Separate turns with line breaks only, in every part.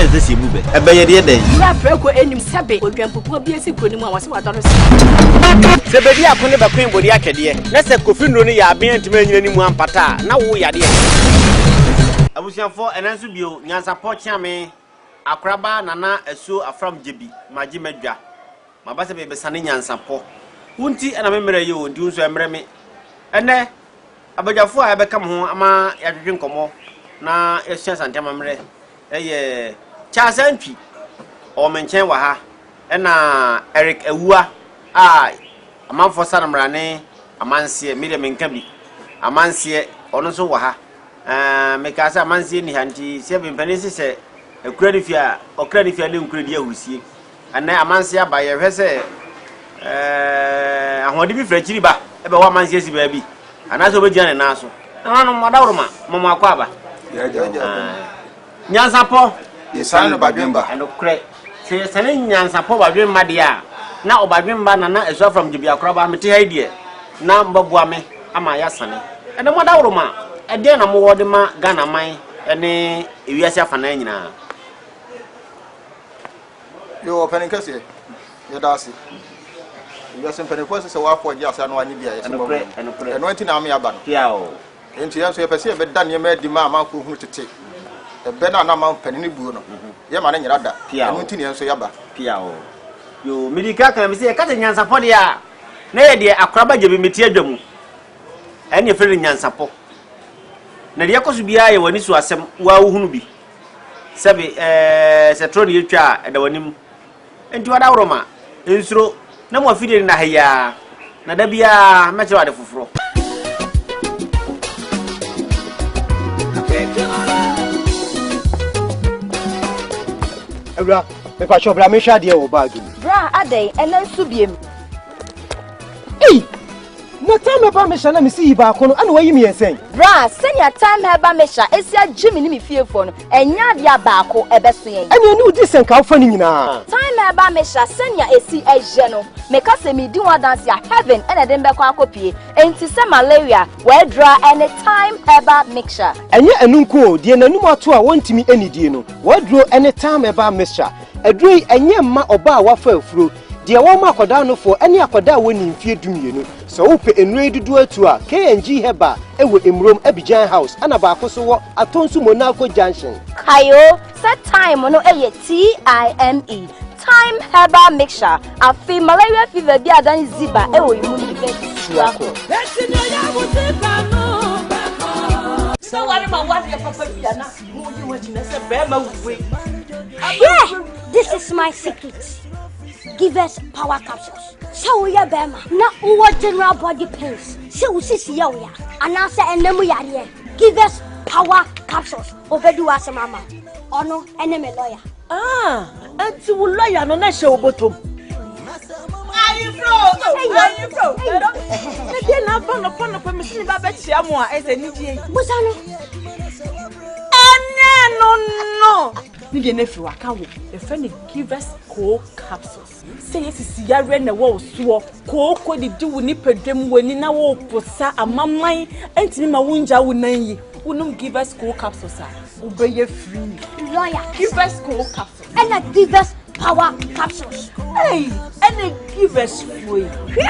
friends this bube. E be ye dey.
Bra preko enim sebe odwampopo bi esi kroni mu a wase wadoro se.
Se be dia ko ne be kwen bodi akede. Na se kofi nro ni ya be antima nyina ni mu ampata na wo ya de. Abusiafo enanso bio Nyansapo Chiame akraba nana esu afram jebi maji medwa. Mabase be besane Nyansapo. Wunti ana memere ye o ndi unso emere me. Ene abajafo a ebeka mo ho ama yadwedwe nkomo na esu Asante mamere eye Asante Twi o menchen wa ha ena Eric Ewua a amanfo sanamrane amansie mede menka bi amansie ono so wa ha mekasa amansie ni hanti se bempanisi se ekura ni fia le nkura di ahusie ana amansie aba ye hwese ahodi bi frachiri ba ebe wa amansie si ba bi ana so be giane na so no madawroma momo akwaba Nyansapo
yesano badwemba
enokre se sene Nyansapo badwemba dia na obadwemba na esu from Jibi akraba mete ha die na mbabua me ama yasane ene madawroma ede na mo wode ma Ghana man ene ewiase afana nyina
yo penikase ye dasi ewiase penikase se wa afọ ji asa no anyi bia ye
enokre
eno nti na me aba no
pia o
enti yanso ye pese ye be dan ye ma di ma ko hunu tete ebe na ma panini buo no ye ma na nyira da eno nti ne yanso yaba
pia o yo medika kan me se ka Nyansapo dia na ye de akraba jebi meti adwamu ene fere Nyansapo na de yakoso bia ye wani so asem wa wuhunu bi sebe se tro de twa da wanim enti wada woroma ensuro na mo afide na haya na da bia ma che wade foforo
Bra, me kwa sho bra me hwa de o bag.
Bra adai enen subiem.
Eh! No time ba me hwa na me si ba ko no ana wayi me ensen.
Bra, senya time ba me hwa esia Jimmy ni me fiefo no. Enya dia ba ko ebeso yen.
Ani oni udi sen ka fa ni nyina.
Time ba me hwa senya esi eje no. Me ka se me di one dance ya heaven ena dem be kwa akopie. Enti se malaria we draw any time eba mixture.
Enye enunko de nanum ato a wontimi enidie no. We draw any time eba mixture. Edrui enye ma oba a wafa afuro. De wo ma akoda no fo ene akoda woni mfie dumienu. So wo pe enwe dudu atu a KNG heba ewo emrom Abidjan house ana ba ko so wo atonsu Monaco junction.
Kayo set time no eye TIME. Time heba mixture. Afi malaria fever bi adan ziba ewo immune defense suako.
So what about what your papa did na you want to say bema we.
Yeah, this is my secret. Give us power capsules. So we are bema. Na uwa general body pains. So we see ya we are. Anasa enemu yare. Give us power capsules. Obedu ase mama. Ono eneme lawyer.
Ah, anti wo lawyer no na she obotom. Ayi bro. E dey na pon me sin ba be chia mo a ese ni die.
Musa no.
No. Ni dey na fi waka wo. E fa ni give us cold capsules. Say yes yare na wo so ko di wo ni pedwem wani na wo posa amaman anti ma wunja wo nan yi. Unum give us cold capsules a. Obey free.
Lawyer.
Give us cold capsules.
And give us power capsules.
Hey, and give us free.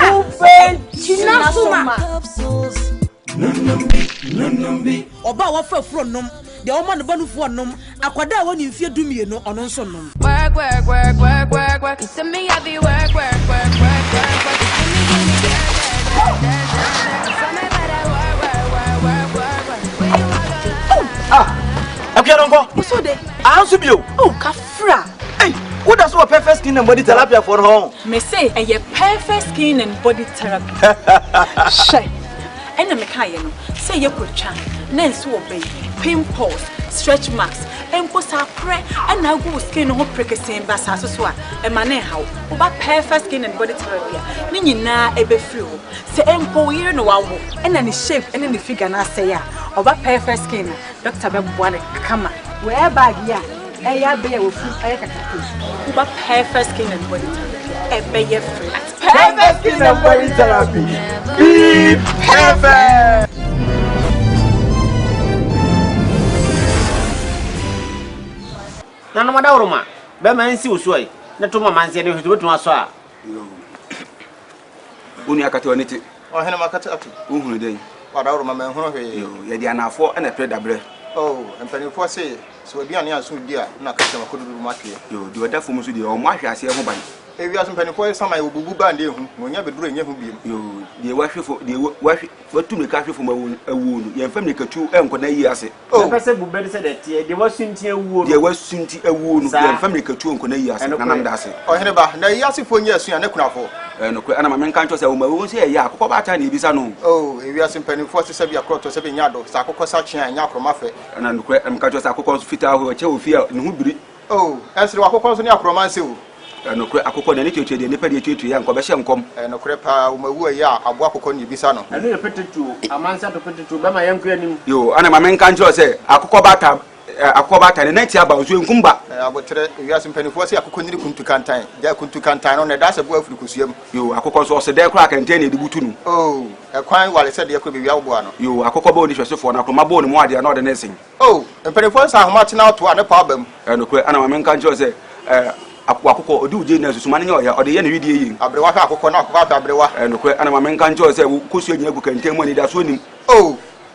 Obey
Chinasuma.
Numbi. Oba wa fa fro nom. De o ma no banu fo nom. Akwada woni mfie dumie no ono nso nom.
Work. You send me heavy work.
Appiah
What's so there?
Answer bio.
Oh, kafra.
Hey, what does what perfect skin and body therapy for home?
Me say a perfect skin and body therapy. Shay. And me kai no. Say you could chan. Nense wo be pimples, stretch marks, and post a pray and now go skin ho prekese mbasa so a e mane hawo. Oba perfect skin and body therapy. Ni nyina ebe free wo. Say empo yire no wawo. And na ni shape and ni figure na say ya. Oba perfect skin. Dr. Ebebuo ne kama. Where bag ya. Eya be wo fu eya kakako. Oba perfect skin and body therapy. Ebe ye free.
Perfect skin and body therapy. Be perfect.
na no madawroma be ma nsi usuai na to mama nsi ne hwetu to aso a
uni akate oniti
o hene makate atu
uhunu den
wadawroma ma hunu hwe
ye di anafo na pre dabre
empanifo se so aduane aso di a na kata makodu matwe
di wadafo mu so di o mo ahwe ase ho ban
ewi aso empanifo sama obubu bande ehu monya beduro enye hu biem
di wahwefo di wahwe watumi ka hwefo mawu awu no ye mfam ne katu enko na yi ase
pese bubedi se de tie de wasunti awu
de wasunti awu no ye mfam ne katu enko na yi ase na nam da ase
o hene ba na yi ase fo nya asu ya ne kunafo
no ko ana ma men kan to se o mawu se ya akoko ba ta na ebisa no
ewi ase empanifo se se bia kroto se be nya do sa akoko sa kyen anya akroma fe
ana no ko am ka to se akoko fita ho che ofia ne hu biri
esre akoko so ne akroma se
no kure akoko na ne twetwe de ne pede twetwe ya nko be hye nkom
no kure pa o mawu ya abo akoko ne bisa no
ade ye petetu amansa to petetu be ma yanku anim
ana ma men kan to se akoko ba ta ne nati aba ozo nkumba
abotre wiase mpanifo se akoko nyiri kuntu kantan ja kuntu kantan no ne da se bo afiri kusuam
akoko so se de kura kantan ne de butu nu
ekwan wale se de kura be wiawo bo ano
akoko ba oni hwesefo na akoma ba oni mo ade na ode ne sen
mpanifo se ahoma tena to ane pa abam
no kure ana ma men kan to se akoko odi uje na susuma ne ya ode ye na widie yi
abrewa hwa akoko na akoko abrewa
no kure ana ma men kan to se kosu anya gu kantan mo ni da so nim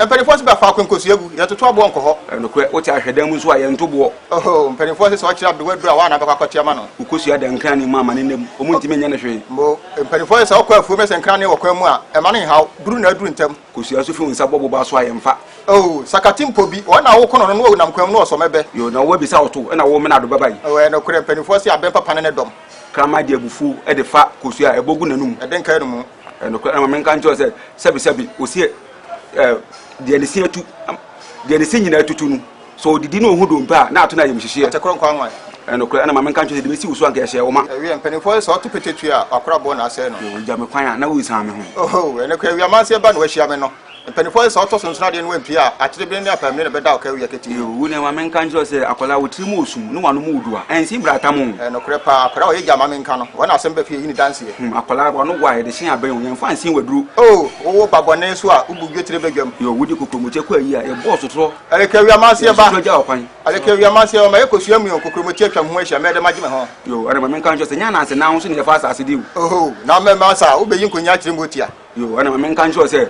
mpanifo se ba fa kwenkosu egu ya toto abo nko ho
no kure wote ahwedan mu so aye ntobo
mpanifo se so akira abrewa dura wa na be kwakotia ma no
kosu ada nkran ni mama ne nem omuntime nya na hwe
mbo mpanifo se okwa afu me se nkran ne wakwa mu a e ma ne haw duru na duru ntem
kosu aso fi unsa bobo ba so aye mfa
sakatimpo bi wona wo kono no na nkwam no osomebe
na wo bi sa oto na wo me na do babai
no kure mpanifo se abem papa ne dom
krama de abufu e de fa kosu a ebogu nanum
e den kan no
no kure na men kan jo se sebi osie de ne se atu de ne se nyina tutu nu so didi no hu do mpa na ato na yem hihie
atakron kwa nwan
no kure na men kan jo se de me si usu anka hye wo ma
mpanifo se oto petetu a akora bo na ase no
ja me kwan na wo san me ho
ene kure wi amanse ba no wahia me no mpanifo se oto sonso na de no wampi a akire bi ne apamne be da okawi aketi
wo ne ma men kan jo se akola wo tiri mu osum no wanu mu udua ensi brata mu
no kure pa akora o ye jama men kan no wona asem be fie yini dance ye
akola wanu wa ye de hye aban wo fa ansi waduru
wo babone so a ubu gwe tire bedwam
wudi kokomoche kwa yi a ye boss tro
ale ke wi amanse ba
ja okwan
ale ke wi amanse ma ye kosuam yo kokomoche atwa ho ahia me de magime ho
ana ma men kan jo se nya na anse na ho so ne fa asase di
na me ma sa wo be yin konya kire motia
ana ma men kan jo se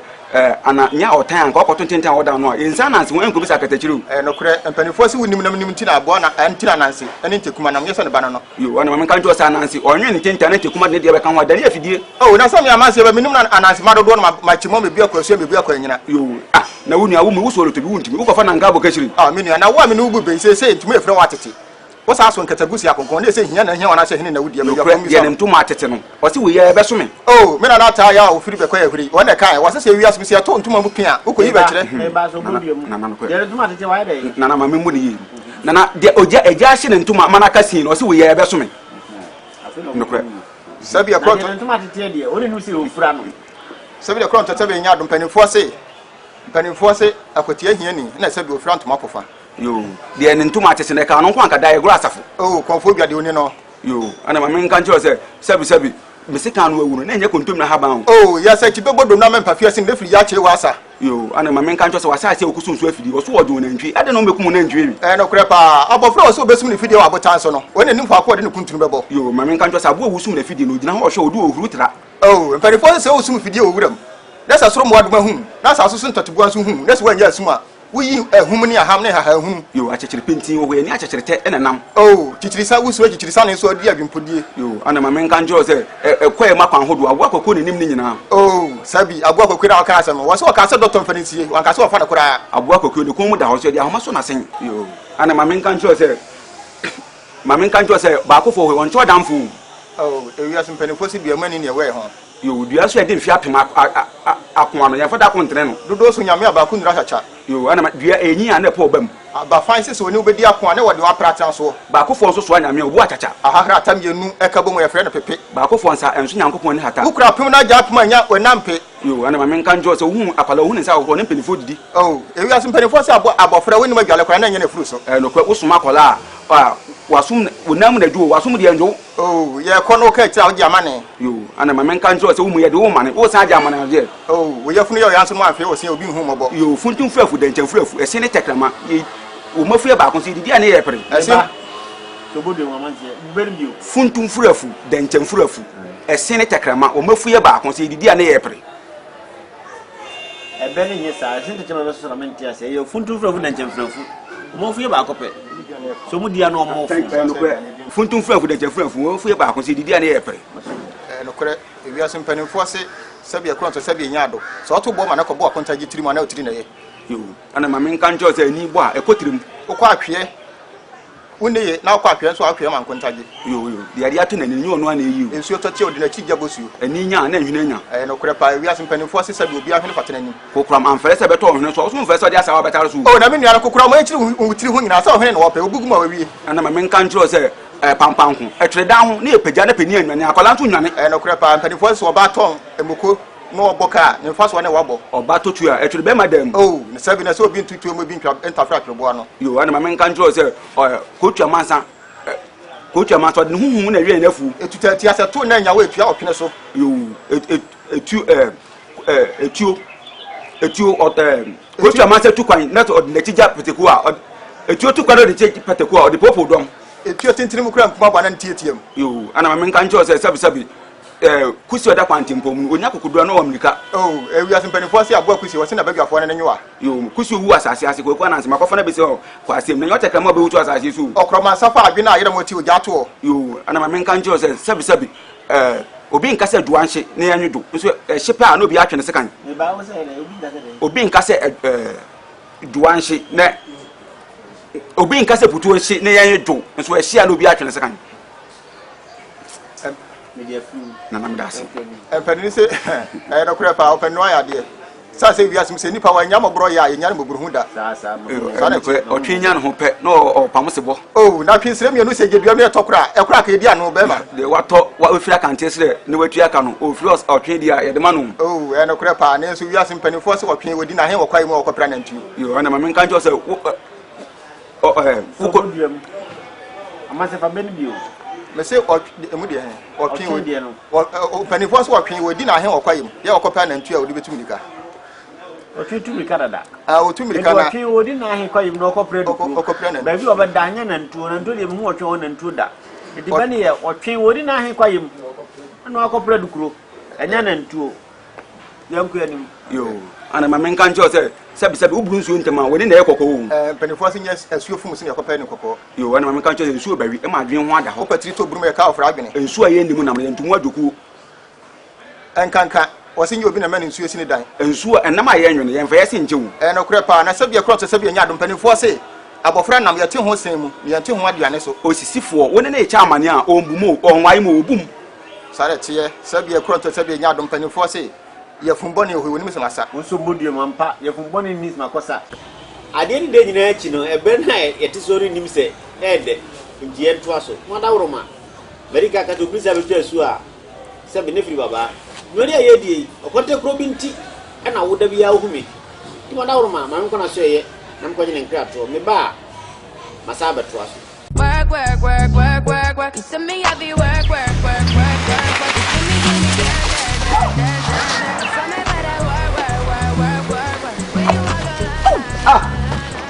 ana nya otan anka okoto tentan oda no insa nanse won enko bisa katachiru
no kure empanifo se wunim nam nim tina abo na antina nanse ene ntekuma nam yesa ne bana no
ana ma men kan jo se nanse onwe ne tentan ne tekuma ne de be kan ho da ne afidie
na sam ya manse be minim na ananse madodo no ma chimo me bia kwasu me bia kwa nyina
na wunu awu me wusoro to bi wuntimi ukofa na ngabo kachiri
menu na wo me no bu be se ntumi efre watete wo sa so nkatagusi akonkon ne se hia na hia wana se hene na wudi me ya
ye nem to matete no o se we ye be so me
me na ta ya ofiri be kwa ehuri wo na kai wo se wi asu se to ntuma mu pia uko yi be kire
ba so bodi mu ye ntuma tete wa de
na ma me mu ne yi na de oja eja hye ne ntuma mana kasi no o se we ye be so me no kre
sabi akro to
ntuma tete de o ne nu se ofura no
sabi de akro to tebe nya do mpanifo se akotie hia ni na sabi ofura ntuma kofa
de ne ntuma tete ne ka no kwa nka dai gura asafo
konfo bia de oni no
ana ma men kan jo se sabi mesika no awu no na enye kontom na haban
ya se kibebodo na mempa fia sin defri ya che wasa
ana ma men kan jo se wasa se okusunsu afidi wo so wodo na ntwi ade no mekum na ntwi bi
no kure pa abofra wo so obesum ne fidi wa abotan so no woni nim fa akọ de ne kuntunu bebo
ma men kan jo se abo wusum na fidi no gina ho hwe odu ohuru tra
mpanifo se wusum fidi owuram na sa soro mo aduma hu na sa susu ntotobuan so hu na se wanya asum a wuyi ehum ni aham ne haha hum
achechire pentin wo ye ni achechire te ena nam
chichirisa wusu chichirisa ne so adi adwimpodie
ana ma men kan jo se ekwae makwan hodo abo akoko ne nim ni nyina
sabi abo akoko na aka asem wo se o ka se doctor mfaninsie wan ka se o fa na kura
abo akoko ne ko mu da ho so di ahoma so na sen ana ma men kan jo se ba ko fo won cho damfo
ewi asem penifo si bia mani ne we ho
dua so ede mfia pem akon ano ya fada kontre no
dodo so nyame abaku nura chacha
ana dua enyi ane po bam
ba fan se so ni obedi akon ane wode wa pratan so
ba ko fo so nyame obu achacha
ahahra tam yenu ekabo mo ya fre no pepe
ba ko fo nsa enso nyankopon ni hata
ukura pem na ja pem anya wenampe
ana ma men kan jo se hu apala hu ne sa ko ne penifo didi
ewi asem penifo se abofra woni ma dwale kwa na nya na furu so
no ko usuma kola wasum wonam na duo wasum de anjo
ye kono ka tira o jamane
ana ma men kan jo se umu ye de wo mane wo sa jamane de
ye funu ye yanso mo afi o se obi hu mobo
funtun furafu de nchen furafu ese ne tekrama wo mafu ba kon se didi ane ye pre
So bodu mamantie. Berbio.
Funtum furafu, denchem furafu. Esene takrama, o mafuye ba kon se didi ane yepre.
Ebene nyesa, Asante chama beso na menti ase. Yo funtum furafu denchem furafu. O mafuye ba akope. So mu dia no mo
funtum furafu denchem furafu, o mafuye ba kon se didi ane yepre.
No kore, ewi ase mpanimfo ase sabi akron to sabi nyado. So oto bo ma na ko bo akonta gitiri ma na otiri na ye.
Yo, ana ma men kan jo se ni bo a ekotirim.
Okwa ahwe. Uneye na okwa ahwe so ahwe ma nkonta gi.
Yo, de ade ato na ni onu ana eyi o.
Ensu to tie odi na chi jabosuo.
Ani nya na nhwene nya.
No kore pa ewi ase mpanimfo ase sabi obi ahwe fatena ni.
Kokura ma mfere se beto ohwene so, so mfere se odi asa wa betare so.
Oh, na me nua kokura ma enchiri unwutiri ho nyina sa ohwene na wo pe obugu ma wawie.
Ana ma men kan jo se pampan ho etreda ho na epagya na pani anwane akola nto nwane.
No kore pa mpanimfo so oba ton emoko no oboka ne fa so na wabo.
Oba to Twi a etrede be madam.
Oh, na sabi na so obi ntutu mo bi ntwa entafra atwebo no.
Yo, ana ma men kan jo se Coach Amansa Coach Amansa de huhu na wie na fu.
Etuta ti ase to na nya wa etua opene so.
Yo, etu Coach Amansa tu kwan na to de tija peteku a etu tu kwan de tija peteku a de popo dom.
Etu tintini mu kura nkuma bana ntietie mu.
Yo, ana ma men kan jo se sabi kusi oda kwanti mpom onya kokudura no wamrika.
Oh, ewi asempanifo ase abo kusi wo se na bagafo na nyewa.
Yo, kusi wu asase ase ko na nsema kofa na be se kwa asem na yote kama be wutu asase su.
Okroma safa adwe na ayere moti oja to.
Yo, ana ma men kan jo se sabi obi nka se duanhye na yanwedo. Nso hyepe a no bi atwe ne sekan.
Me ba wo se obi nka se
obi nka se duanhye na obi nka se putu hye na yanwedo. Nso hye a no bi atwe ne sekan.
Media film
Na nam dase.
Empani se no kure pa open no ya de. Sa se wi asem se nipa wa nya mobro ya ye nya no mobro hu da.
Sa
Sana ko otwenya no ho pe no pamosebo.
Oh, na twi sire mi no se gedua no etokura ekura ka edi anu be ma.
De wato wa ofira kan tesire ne watu aka no ofiri otwe dia ye de ma no.
Oh, no kure pa na so wi asem panifo se otwe wodi na he wokwa mu wokopra na ntu.
Yo, ana ma men kan jo se
Amase fa Berbio.
Me say emu de he otwe wodi no. Panifo se otwe wodi na he wokwa yim. Ye wokopra na ntu a wodi betum dika.
Otwe tu mi Canada.
Otu mi kana.
Otwe wodi na he kwa yim no okopra du.
Okopra na.
Ba bi obadanya na ntu de mu otwe won na ntu da. Edi bani ye otwe wodi na he kwa yim. Ana okopra du kuro. Enya na ntu o. Yanku anim.
Yo, ana ma men kan jo se sabi uburu nsuo ntema woni na ye kokko wo.
Panifo se nya asuo fum se ne okopra ni kokko.
Yo, ana ma men kan jo se nsuo bawi e ma adwen ho ada ho.
Opatiri to burum ye ka ofra adwene.
Nsuo ye ndimu na ntumu adoku.
Enkanka wose nye obi na mani nsuo sini dan.
Nsuo enam aye nwene ye mfa ye se nchewu.
No kure pa na sabi akro to sabi nya adom panifo se abofra nam ye te ho sen mu ye te ho aduane so.
Osisifo woni na ye cha amane a ombumo onwai mo obum.
Sare tie sabi akro to sabi nya adom panifo se ye fumboni ho woni misamasa.
Nso bodu mampa ye fumboni nis makosa. Ade ni de nyina achi no ebe na ye te so nim se ede ntie nto aso. Wada woroma. America ka to bisa betu asu a sabi ne firi baba. Nwere ye die okote kro bi nti na woda bi ya humi. Ti wada woroma ma nko na so ye na mko nyine nkra to me ba masa betu aso.
Work. You send me heavy work.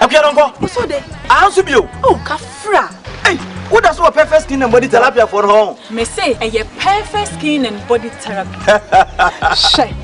Appiah don't go.
So de.
Answer you.
Oh, kafra.
Hey, what does what perfect skin and body therapy for home?
Me say a perfect skin and body therapy. Shay.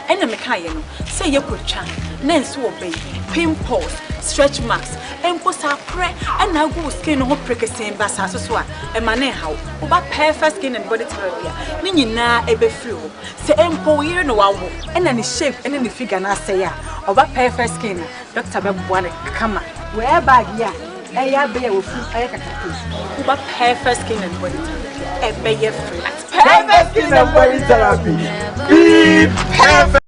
And me kai no. Say you could chan. Nen so obey. Pimples, stretch marks, and ko sa pre and na go skin ho prekese basa so a e mane hawo. Oba perfect skin and body therapy. Ni nyina ebe flow. Say empo yire no wawo. And na ni shape and ni figure na say ya. Oba perfect skin. Dr. Bebuane kama. Where bag ya. Eya be ya wofu ayakakatu. Oba perfect skin and body therapy. Ebe ye free.
Perfect skin and body therapy. Be perfect.